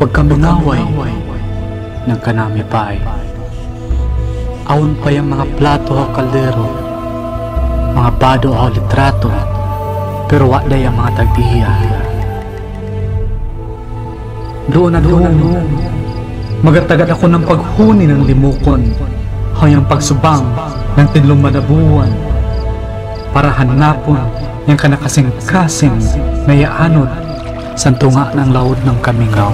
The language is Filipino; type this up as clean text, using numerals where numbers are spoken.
Pagkamingaway ng kanami pay, aon pa yung mga plato o kaldero, mga bado o litrato, pero wala yung mga tagdiya. Doon na doon, magatagad ako ng paghuni ng limukon, hanggang pagsubang ng tinlong madabuan, para hanapon yung kanakasing-kasing na yaanod sa tunga ng laod ng kamingaw.